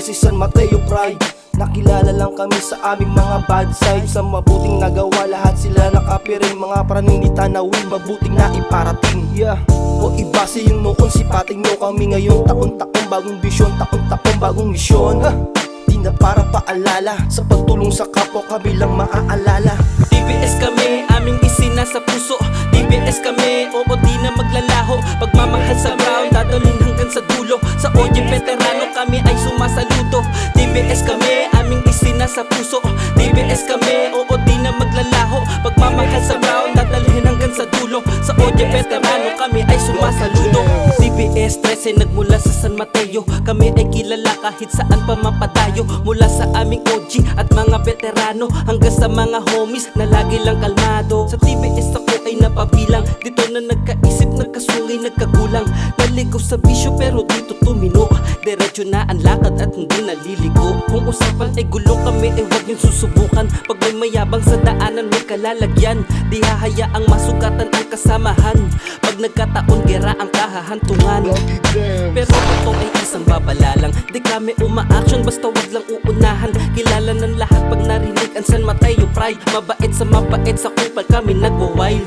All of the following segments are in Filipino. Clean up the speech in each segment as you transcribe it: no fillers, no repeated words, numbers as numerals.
si San Mateo Pride. Nakilala lang kami sa aming mga bad side. Sa mabuting nagawa lahat sila nakapiring. Mga praning di tanawin, mabuting na iparating. O ibase yung noon, sipating nyo kami ngayon. Taon-taon bagong bisyon, taon-taon bagong misyon. Di na para paalala, sa pagtulong sa kapwa kami lang maaalala. DBS kami, aming isina sa puso. DBS kami, oo di na maglalaho. Pagmamahal sa ground, dadalhin hanggang sa dulo. Sa OG veterano kami ay sumasaludo. DBS kami, aming isina sa puso. DBS kami, oo di na maglalaho. Pagmamahal sa ground, dadalhin hanggang sa dulo. Sa OG veterano kami ay sumasaludo. DBS 13 nagmula sa San Mateo. Kami ay kilala kahit saan pa mapadayo. Mula sa aming OG at mga veterano hanggang sa mga homies na lagi lang kalmado. Sa DBS ako ay napabilang. Dito na nagkaisip, nagkasungay, nagkagulang. Naligaw sa bisyo pero dito tumino. Diretso na ang lakad at hindi naliligo. Kung usapan ay gulo kami ay huwag niyong susubukan. Pag may mayabang sa daanan may kalalagyan. Di hahayaang masukatan ang kasamahan. Pag nagkataon gera ang kahahantungan. Pero ito ay isang babala lang. Di kami uma-action basta wag lang uunahan. Kilala ng lahat pag narinig ang San Mateo Pride. Mabait sa mabait sa kupal kami nagwa-wild.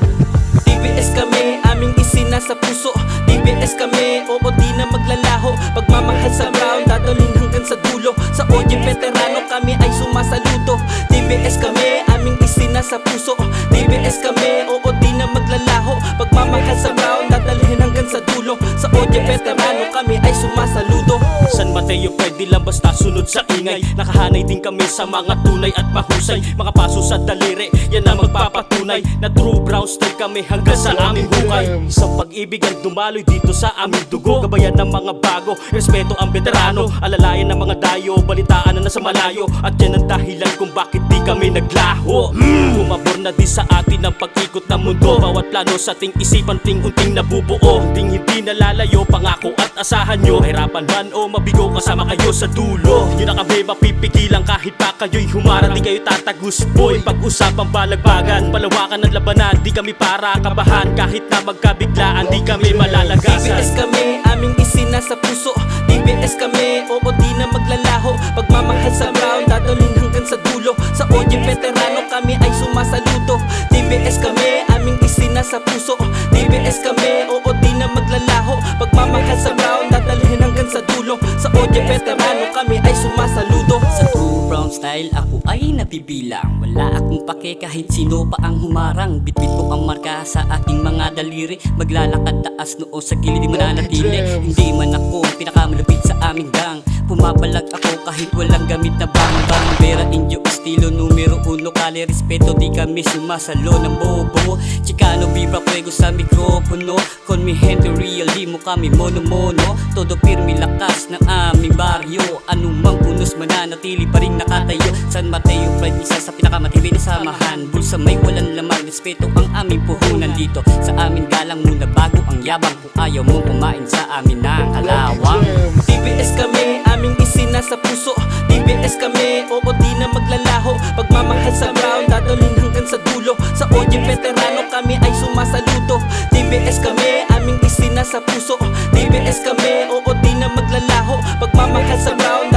DBS kami, aming isina sa puso. DBS kami, oo di na maglalaho. Pagmamahal sa ground, dadalhin hanggang sa dulo. Sa OG veterano kami ay sumasaludo. DBS kami, aming isina sa puso. DBS kami, oo di na maglalaho. Pagmamahal sa ground, dadalhin hanggang sa dulo. Sa OG veterano kami ay sumasaludo. San Mateo pwede lang basta sunod sa ingay. Nakahanay din kami sa mga tunay at mahusay. Mga paso sa daliri, yan ang magpapatunay na true brown style kami hanggang sa aming hukay. Isang pag-ibig ang dumaloy dito sa aming dugo. Gabayan ng mga bago, respeto ang veterano. Alalayan ng mga dayo, balitaan na nasa malayo. At yan ang dahilan kung bakit di kami naglaho. Bumabor na di sa atin ang pag-ikot ng mundo. Bawat plano sa ating isipan, ting-unting nabubuo. Hindi nalalayo, pangako at asahan nyo. Hirapan man o mabigo, kasama kayo sa dulo. Hindi na kami mapipigilan kahit pa kayo'y humarang. Di kayo tatagos boy, pag-usapang balagbagan. Palawakan ng labanan, di kami para kabahan. Kahit na magkabiglaan, di kami malalagasan. DBS kami, aming isina sa puso. DBS kami, oo di na maglalaho. Pagmamahal sa ground, dadalhin hanggang sa dulo. Sa OG veterano kami ay sumasaludo. DBS kami, aming isina sa puso. DBS kami, oo di na maglalaho. Pagmamahal sa ground, dadalhin hanggang sa dulo. Sa OG veterano kami ay sumasaludo. Sa true brown style ako ay nabibilang. Wala akong pake kahit sino pa ang humarang. Bitbit ko ang marka sa aking mga daliri. Maglalakad taas noo sa gilid, di mananatili. Hindi man ako ang pinakamalapit sa aming gang. Pumapalag ako kahit walang gamit na bang-bang. Vera indio estilo numero uno. Kali respeto di kami sumasalo ng bobo. Chicano vibra fuego sa mikropono. Con mi gente real, di mo kami mono-mono. Todo firme lakas ng aming baryo. Anumang punos mananatili pa rin nakatayo. San Mateo Pride, isa sa pinakamatibay na samahan. Bulsa may walang lamang, respeto ang aming puhunan dito. Sa amin galang muna bago ang yabang. Kung ayaw mong kumain sa amin ng kalawang. DBS kami, aming isina sa puso. DBS kami, oo di na maglalaho. Pagmamahal sa ground, dadalhin hanggang sa dulo. Sa OG veterano kami ay sumasaludo. DBS kami, aming isina sa puso. DBS kami, oo di na maglalaho. Pagmamahal sa ground,